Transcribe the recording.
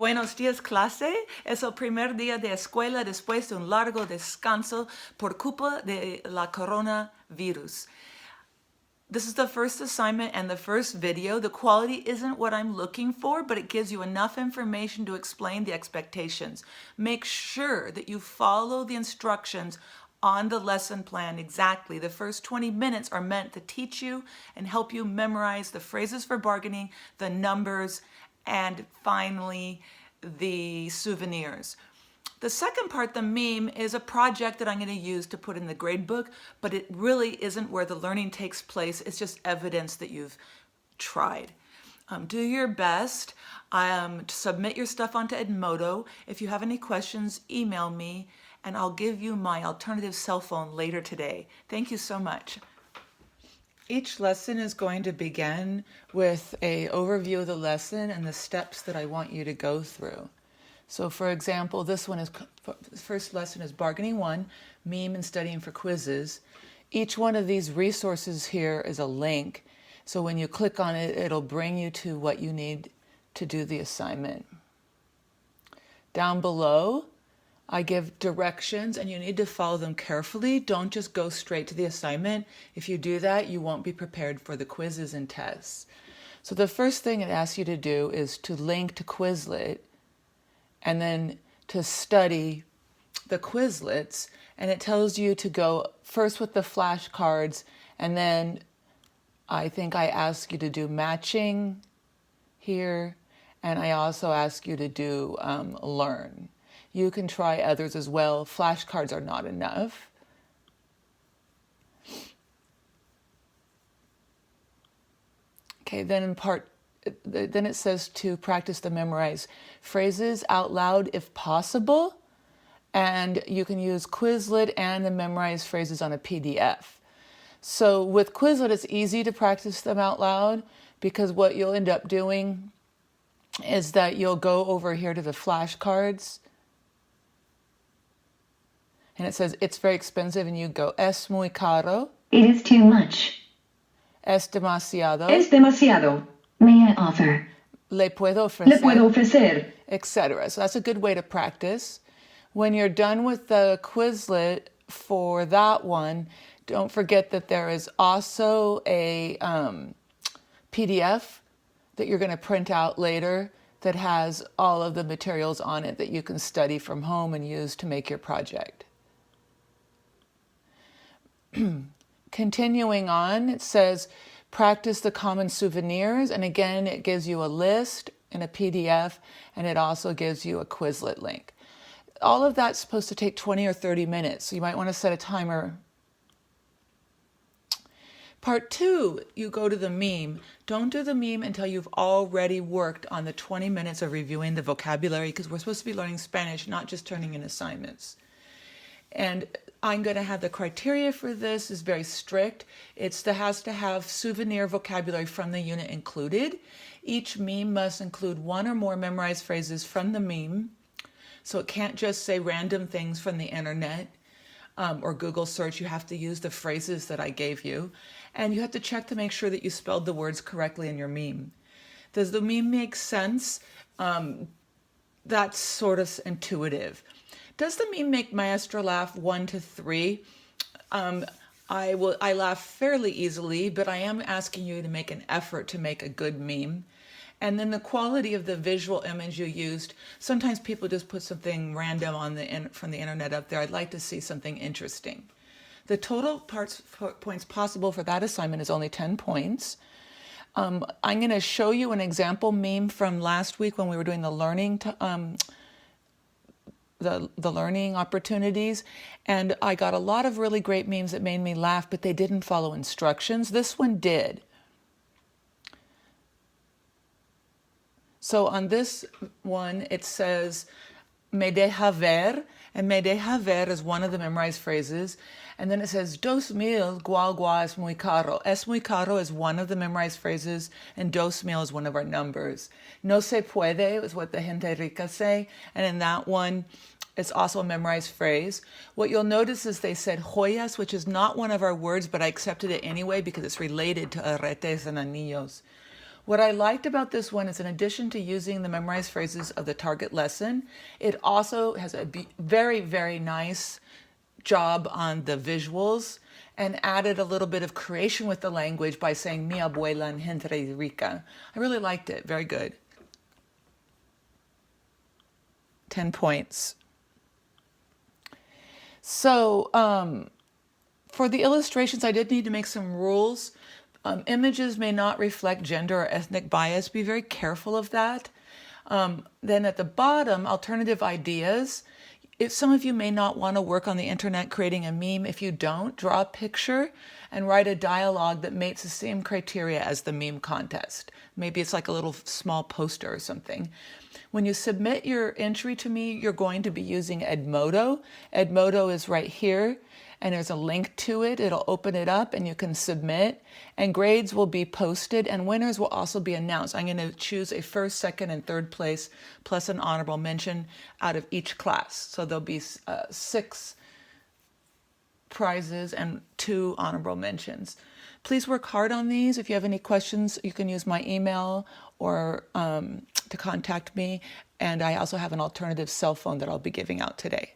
Buenos días, clase. Es el primer día de escuela después de un largo descanso por culpa de la coronavirus. This is the first assignment and the first video. The quality isn't what I'm looking for, but it gives you enough information to explain the expectations. Make sure that you follow the instructions on the lesson plan exactly. The first 20 minutes are meant to teach you and help you memorize the phrases for bargaining, the numbers, and finally, the souvenirs. The second part, the meme, is a project that I'm going to use to put in the grade book, but it really isn't where the learning takes place. It's just evidence that you've tried. Do your best to submit your stuff onto Edmodo. If you have any questions, email me, and I'll give you my alternative cell phone later today. Thank you so much. Each lesson is going to begin with an overview of the lesson and the steps that I want you to go through. So for example, this first lesson is Bargaining 1, Meme and Studying for Quizzes. Each one of these resources here is a link. So when you click on it, it'll bring you to what you need to do the assignment. Down below, I give directions and you need to follow them carefully. Don't just go straight to the assignment. If you do that, you won't be prepared for the quizzes and tests. So the first thing it asks you to do is to link to Quizlet and then to study the Quizlets. And it tells you to go first with the flashcards, and then I think I ask you to do matching here, and I also ask you to do learn. You can try others as well. Flashcards are not enough. Okay, then then it says to practice the memorize phrases out loud if possible. And you can use Quizlet and the memorize phrases on a PDF. So with Quizlet, it's easy to practice them out loud because what you'll end up doing is that you'll go over here to the flashcards. And it says, it's very expensive, and you go, es muy caro. It is too much. Es demasiado. Es demasiado. May I offer? Le puedo ofrecer. Le puedo ofrecer. Etc. So that's a good way to practice. When you're done with the Quizlet for that one, don't forget that there is also a PDF that you're going to print out later that has all of the materials on it that you can study from home and use to make your project. Continuing on, it says practice the common souvenirs, and again it gives you a list in a PDF, and it also gives you a Quizlet link. All of that's supposed to take 20 or 30 minutes, so you might want to set a timer. Part 2, you go to the meme. Don't do the meme until you've already worked on the 20 minutes of reviewing the vocabulary, because we're supposed to be learning Spanish, not just turning in assignments. And I'm going to have the criteria for this is very strict. It has to have souvenir vocabulary from the unit included. Each meme must include one or more memorized phrases from the meme. So it can't just say random things from the internet or Google search. You have to use the phrases that I gave you. And you have to check to make sure that you spelled the words correctly in your meme. Does the meme make sense? That's sort of intuitive. Does the meme make Maestra laugh 1 to 3? I laugh fairly easily, but I am asking you to make an effort to make a good meme. And then the quality of the visual image you used. Sometimes people just put something random from the internet up there. I'd like to see something interesting. The total points possible for that assignment is only 10 points. I'm going to show you an example meme from last week when we were doing the learning the learning opportunities, and I got a lot of really great memes that made me laugh, but they didn't follow instructions. This one did. So on this one, it says, me deja ver, and me deja ver is one of the memorized phrases. And then it says, 2,000 guagua es muy caro. Es muy caro is one of the memorized phrases, and 2,000 is one of our numbers. No se puede is what the gente rica say, and in that one, it's also a memorized phrase. What you'll notice is they said joyas, which is not one of our words, but I accepted it anyway because it's related to aretes and anillos. What I liked about this one is in addition to using the memorized phrases of the target lesson, it also has a very, very nice job on the visuals and added a little bit of creation with the language by saying mi abuela and gente rica. I really liked it. Very good. 10 points. So for the illustrations, I did need to make some rules. Images may not reflect gender or ethnic bias. Be very careful of that. Then at the bottom, alternative ideas. If some of you may not want to work on the internet creating a meme, if you don't, draw a picture and write a dialogue that meets the same criteria as the meme contest. Maybe it's like a little small poster or something. When you submit your entry to me, you're going to be using Edmodo. Edmodo is right here, and there's a link to it. It'll open it up and you can submit, and grades will be posted, and winners will also be announced. I'm going to choose a first, second, and third place plus an honorable mention out of each class. So there'll be 6 prizes and 2 honorable mentions. Please work hard on these. If you have any questions, you can use my email or to contact me. And I also have an alternative cell phone that I'll be giving out today.